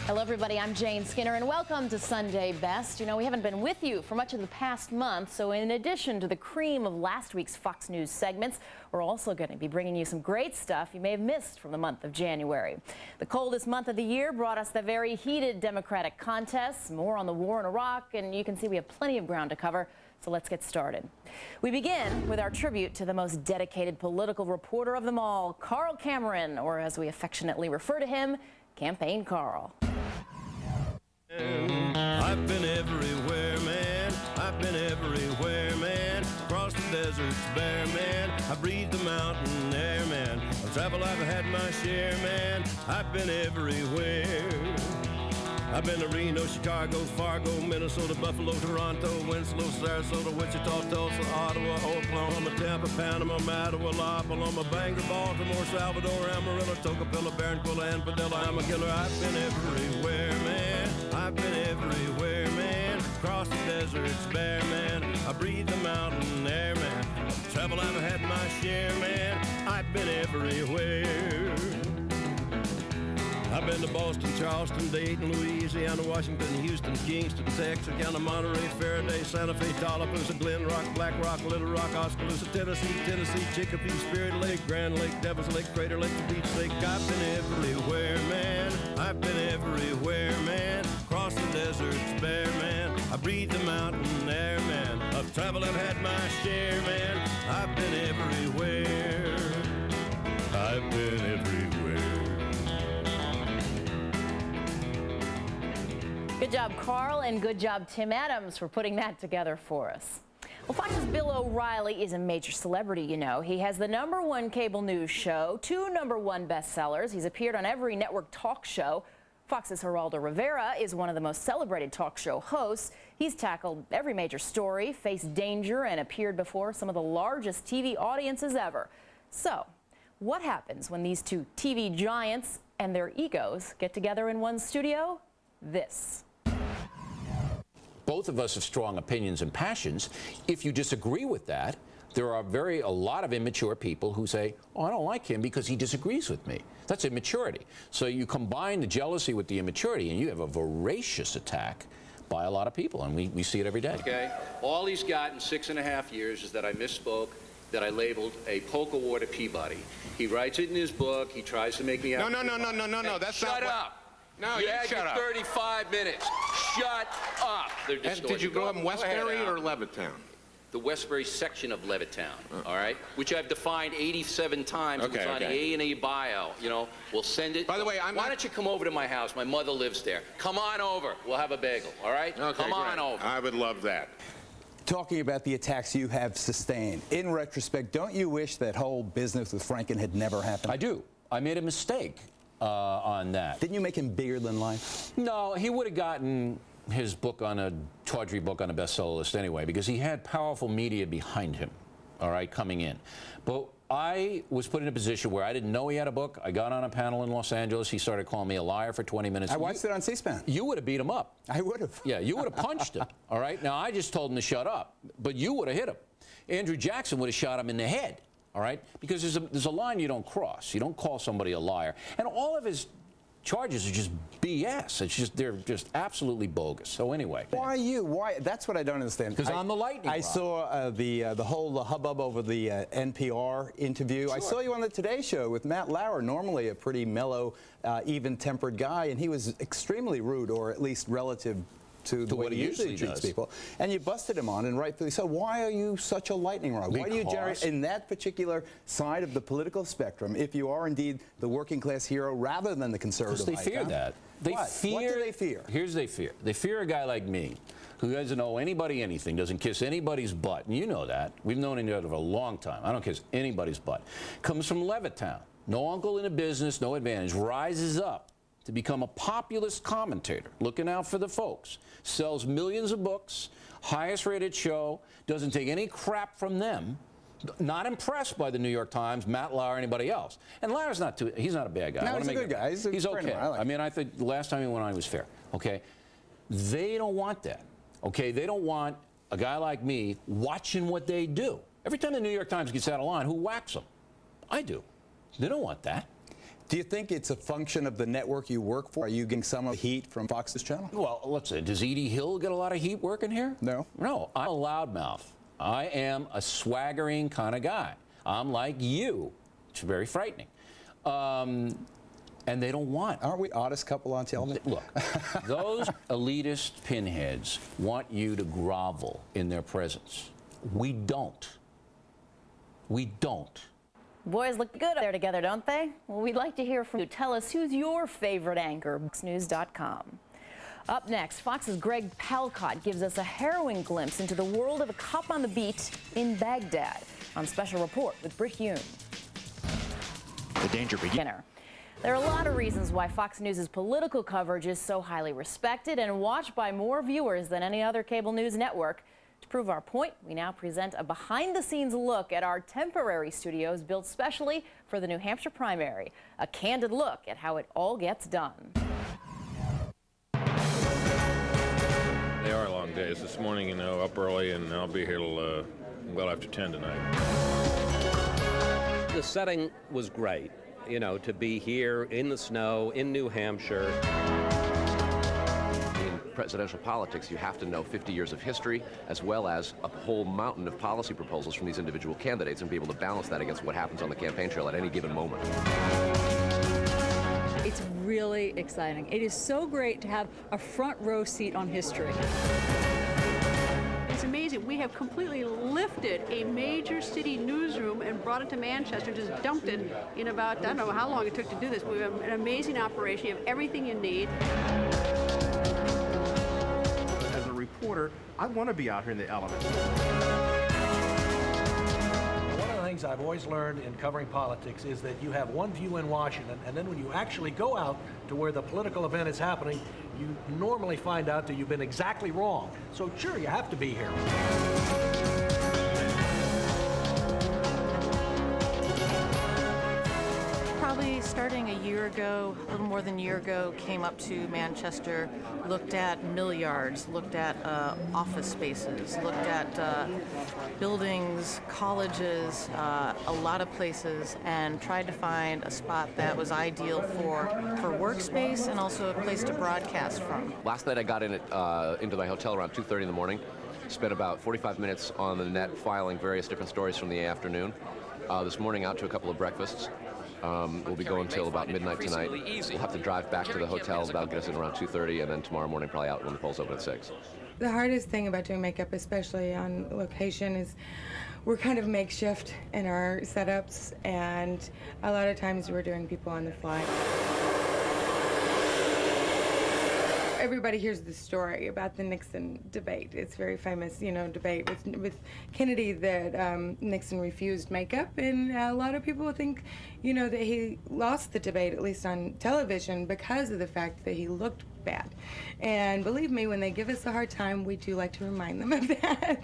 Hello, everybody. I'm Jane Skinner, and welcome to Sunday Best. You know, we haven't been with you for much of the past month, so in addition to the cream of last week's Fox News segments, we're also going to be bringing you some great stuff you may have missed from the month of January. The coldest month of the year brought us the very heated Democratic contests, more on the war in Iraq, and you can see we have plenty of ground to cover. So let's get started. We begin with our tribute to the most dedicated political reporter of them all, Carl Cameron, or as we affectionately refer to him, Campaign Carl. I've been everywhere, man. I've been everywhere, man. Across the deserts bare, man. I breathe the mountain air, man. Of travel I've had my share, man. I've been everywhere. I've been to Reno, Chicago, Fargo, Minnesota, Buffalo, Toronto, Winslow, Sarasota, Wichita, Tulsa, Ottawa, Oklahoma, Tampa, Panama, Mattawa, La Paloma, Bangor, Baltimore, Salvador, Amarillo, Tocopilla, Barranquilla, and Padilla. I'm a killer. I've been everywhere, man. I've been everywhere, man. Across the deserts bare, man. I breathe the mountain air, man. Travel I've had my share, man. I've been everywhere. I've been to Boston, Charleston, Dayton, Louisiana, Washington, Houston, Kingston, Texarkana, Monterey, Faraday, Santa Fe, Tallapoosa, Glen Rock, Black Rock, Little Rock, Oskaloosa, Tennessee, Chicopee, Spirit Lake, Grand Lake, Devil's Lake, Crater Lake, Beach Lake. I've been everywhere, man. I've been everywhere, man. Across the deserts bare, man. I breathe the mountain air, man. Of travel I've had my share, man. I've been everywhere. I've been everywhere. Good job, Carl, and good job, Tim Adams, for putting that together for us. Well, Fox's Bill O'Reilly is a major celebrity, you know. He has the #1 cable news show, 2 #1 bestsellers. He's appeared on every network talk show. Fox's Geraldo Rivera is one of the most celebrated talk show hosts. He's tackled every major story, faced danger, and appeared before some of the largest TV audiences ever. So, what happens when these two TV giants and their egos get together in one studio? This. Both of us have strong opinions and passions. If you disagree with that, there are a lot of immature people who say, oh, I don't like him because he disagrees with me. That's immaturity. So you combine the jealousy with the immaturity, and you have a voracious attack by a lot of people, and we see it every day. Okay, all he's got in 6.5 years is that I misspoke, that I labeled a polka war to Peabody. He writes it in his book. He tries to make me out. No, that's shut not up. No, you had shut your up. 35 minutes. Shut up. They're And did you grow up in Westbury or Levittown? The Westbury section of Levittown, all right? Which I've defined 87 times. Okay, it was on the A&E bio. You know, we'll send it. By the way, why don't you come over to my house? My mother lives there. Come on over. We'll have a bagel, all right? Okay, come on great. over. I would love that. Talking about the attacks you have sustained, in retrospect, don't you wish that whole business with Franken had never happened? I do. I made a mistake on that. Didn't you make him bigger than life? No, he would have gotten his book on a tawdry book on a bestseller list anyway, because he had powerful media behind him, all right, coming in. But I was put in a position where I didn't know he had a book. I got on a panel in Los Angeles. He started calling me a liar for 20 minutes. I watched it on C-SPAN. You would have beat him up. I would have. Yeah, you would have punched him, all right? Now, I just told him to shut up, but you would have hit him. Andrew Jackson would have shot him in the head, all right? Because there's a line you don't cross. You don't call somebody a liar. And all of his charges are just BS. They're just absolutely bogus. So anyway. Why you? Why? That's what I don't understand. Because I'm the lightning rod. I saw the whole hubbub over the NPR interview. Sure. I saw you on the Today Show with Matt Lauer, normally a pretty mellow, even-tempered guy, and he was extremely rude, or at least relative to the way he usually treats people. And you busted him on, and rightfully so. Why are you such a lightning rod? Why do you generate in that particular side of the political spectrum, if you are indeed the working class hero rather than the conservative Because they fear icon? that. What do they fear? Here's what they fear. They fear a guy like me, who doesn't owe anybody anything, doesn't kiss anybody's butt, and you know that. We've known each other for a long time. I don't kiss anybody's butt. Comes from Levittown. No uncle in a business, no advantage. Rises up to become a populist commentator, looking out for the folks. Sells millions of books, highest rated show, doesn't take any crap from them. Not impressed by the New York Times, Matt Lauer, anybody else. And Lauer's he's not a bad guy. No, he's a good guy. He's okay. I mean, I think the last time he went on, he was fair. Okay? They don't want that. Okay? They don't want a guy like me watching what they do. Every time the New York Times gets out of line, who whacks them? I do. They don't want that. Do you think it's a function of the network you work for? Are you getting some of the heat from Fox's channel? Well, let's say, does Edie Hill get a lot of heat working here? No. No, I'm a loudmouth. I am a swaggering kind of guy. I'm like you. It's very frightening. And they don't want. Aren't we oddest couple on television? Look, those elitist pinheads want you to grovel in their presence. We don't. We don't. Boys look good there together, don't they? Well, we'd like to hear from you. Tell us, who's your favorite anchor? FoxNews.com. Up next, Fox's Greg Palcott gives us a harrowing glimpse into the world of a cop on the beat in Baghdad on Special Report with Britt Hume. The danger begins. There are a lot of reasons why Fox News' political coverage is so highly respected and watched by more viewers than any other cable news network. To prove our point, we now present a behind-the-scenes look at our temporary studios built specially for the New Hampshire primary. A candid look at how it all gets done. They are long days. This morning, you know, up early, and I'll be here till well after 10 tonight. The setting was great, you know, to be here in the snow in New Hampshire. In presidential politics, you have to know 50 years of history as well as a whole mountain of policy proposals from these individual candidates and be able to balance that against what happens on the campaign trail at any given moment. It's really exciting. It is so great to have a front row seat on history. It's amazing. We have completely lifted a major city newsroom and brought it to Manchester, just dumped it in about, I don't know how long it took to do this. We have an amazing operation. You have everything you need. As a reporter, I want to be out here in the elements. One of the things I've always learned in covering politics is that you have one view in Washington, and then when you actually go out to where the political event is happening, you normally find out that you've been exactly wrong. So sure, you have to be here. Probably starting a year ago, a little more than a year ago, came up to Manchester, looked at mill yards, looked at office spaces, looked at buildings, colleges, a lot of places, and tried to find a spot that was ideal for workspace and also a place to broadcast from. Last night I got into my hotel around 2:30 in the morning, spent about 45 minutes on the net filing various different stories from the afternoon. This morning out to a couple of breakfasts. We'll be going till about midnight tonight. We'll have to drive back to the hotel. That'll get us in around 2:30, and then tomorrow morning probably out when the polls open at 6. The hardest thing about doing makeup, especially on location, is we're kind of makeshift in our setups, and a lot of times we're doing people on the fly. Everybody hears the story about the Nixon debate. It's a very famous, you know, debate with Kennedy that Nixon refused makeup, and a lot of people think, you know, that he lost the debate, at least on television, because of the fact that he looked bad. And believe me, when they give us a hard time, we do like to remind them of that.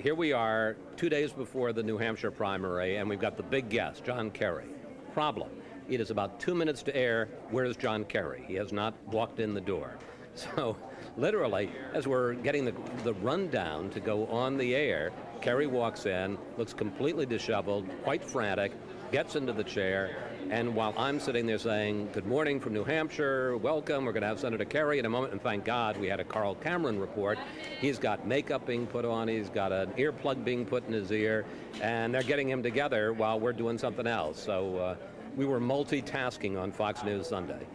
Here we are, 2 days before the New Hampshire primary, and we've got the big guest, John Kerry. Problem, it is about 2 minutes to air. Where's John Kerry? He has not walked in the door. So literally, as we're getting the rundown to go on the air, Kerry walks in, looks completely disheveled, quite frantic, gets into the chair, and while I'm sitting there saying, good morning from New Hampshire, welcome, we're going to have Senator Kerry in a moment, and thank God we had a Carl Cameron report. He's got makeup being put on, he's got an earplug being put in his ear, and they're getting him together while we're doing something else. So we were multitasking on Fox News Sunday.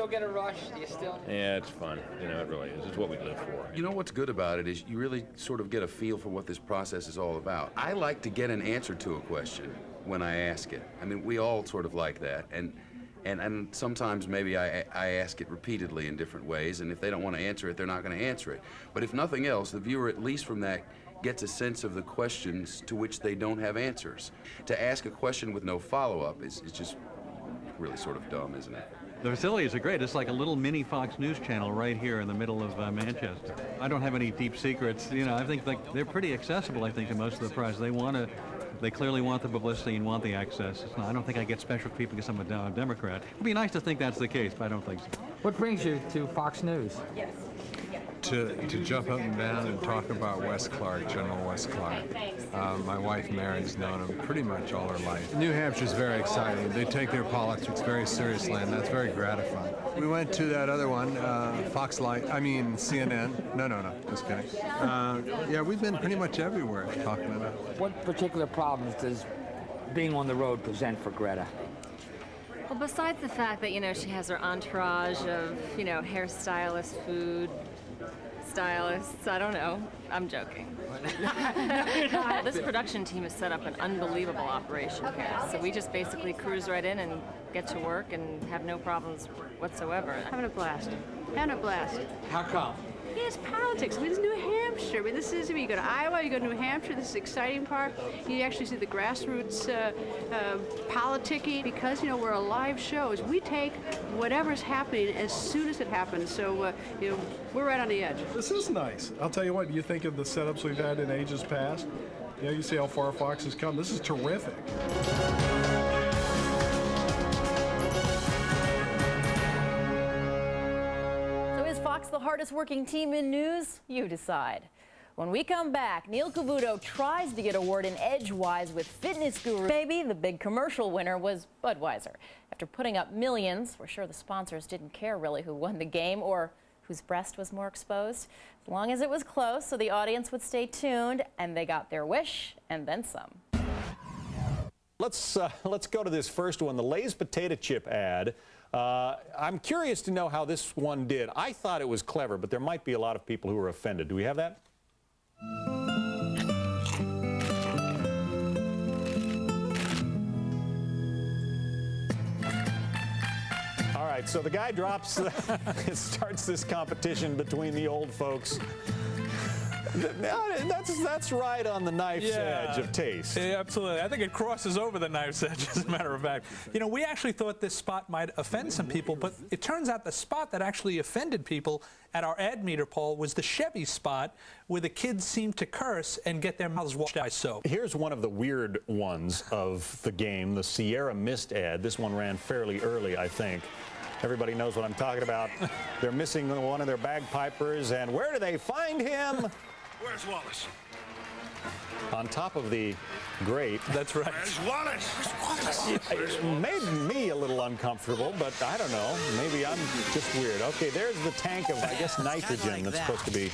Get a rush? Do you still? Yeah, it's fun. You know, it really is. It's what we live for. You know what's good about it is you really sort of get a feel for what this process is all about. I like to get an answer to a question when I ask it. I mean, we all sort of like that. And sometimes maybe I ask it repeatedly in different ways, and if they don't want to answer it, they're not going to answer it. But if nothing else, the viewer, at least from that, gets a sense of the questions to which they don't have answers. To ask a question with no follow-up is just really sort of dumb, isn't it? The facilities are great. It's like a little mini Fox News channel right here in the middle of Manchester. I don't have any deep secrets. You know, I think they're pretty accessible, I think, to most of the press. They clearly want the publicity and want the access. I don't think I get special treatment because I'm a Democrat. It'd be nice to think that's the case, but I don't think so. What brings you to Fox News? Yes. To jump up and down and talk about Wes Clark, General Wes Clark. My wife Mary's known him pretty much all her life. New Hampshire's very exciting. They take their politics very seriously, and that's very gratifying. We went to that other one, CNN. No, just kidding. Yeah, we've been pretty much everywhere talking about it. What particular problems does being on the road present for Greta? Well, besides the fact that, she has her entourage of, hairstylists, food stylists, I don't know. I'm joking. This production team has set up an unbelievable operation here. So we just basically cruise right in and get to work and have no problems whatsoever. Having a blast. Having a blast. How come? It's politics. This is New Hampshire. You go to Iowa, you go to New Hampshire. This is the exciting part. You actually see the grassroots politicking because, we're a live show. We take whatever's happening as soon as it happens. So, we're right on the edge. This is nice. I'll tell you what, you think of the setups we've had in ages past. You see how far Fox has come. This is terrific. The hardest working team in news? You decide. When we come back, Neil Cavuto tries to get a word in edgewise with fitness guru. Maybe the big commercial winner was Budweiser. After putting up millions, we're sure the sponsors didn't care really who won the game or whose breast was more exposed, as long as it was close so the audience would stay tuned, and they got their wish and then some. Let's go to this first one, the Lay's potato chip ad. I'm curious to know how this one did. I thought it was clever, but there might be a lot of people who are offended. Do we have that? All right, so the guy drops, starts this competition between the old folks. That's right on the knife's edge of taste. Yeah, absolutely. I think it crosses over the knife's edge, as a matter of fact. We actually thought this spot might offend some people, but it turns out the spot that actually offended people at our ad meter poll was the Chevy spot, where the kids seemed to curse and get their mouths washed out by soap. Here's one of the weird ones of the game, the Sierra Mist ad. This one ran fairly early, I think. Everybody knows what I'm talking about. They're missing one of their bagpipers, and where do they find him? Where's Wallace? On top of the grate. That's right. Where's Wallace? Where's It made me a little uncomfortable, but I don't know. Maybe I'm just weird. Okay, there's the tank of, I guess, nitrogen that's supposed to be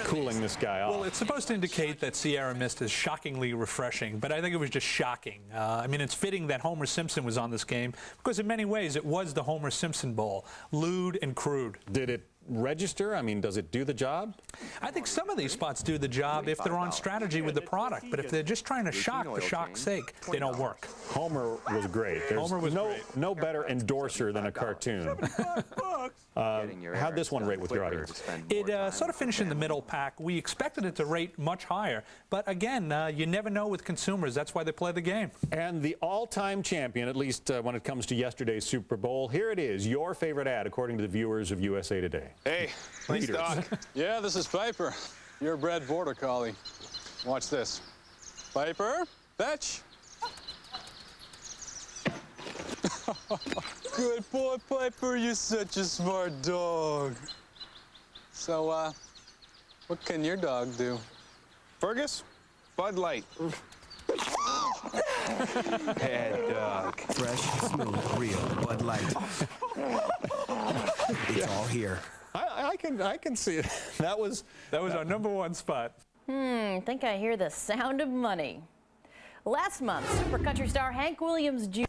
cooling this guy off. Well, it's supposed to indicate that Sierra Mist is shockingly refreshing, but I think it was just shocking. It's fitting that Homer Simpson was on this game because in many ways it was the Homer Simpson Bowl, lewd and crude. Did it register? Does it do the job? I think some of these spots do the job if they're on strategy with the product, but if they're just trying to shock for shock's sake, they don't work. Homer was great. There's no better endorser than a cartoon. How'd this one rate with your audience? It sort of finished in the middle pack. We expected it to rate much higher, but again, you never know with consumers. That's why they play the game. And the all-time champion, at least when it comes to yesterday's Super Bowl, here it is, your favorite ad, according to the viewers of USA Today. Hey, nice dog. Yeah, this is Piper. You're a bred border collie. Watch this. Piper, fetch. Good boy, Piper. You're such a smart dog. So, what can your dog do? Fergus, Bud Light. Bad dog. Fresh, smooth, real Bud Light. It's all here. I can see it. That was our #1 spot. Think I hear the sound of money. Last month, super country star Hank Williams Jr.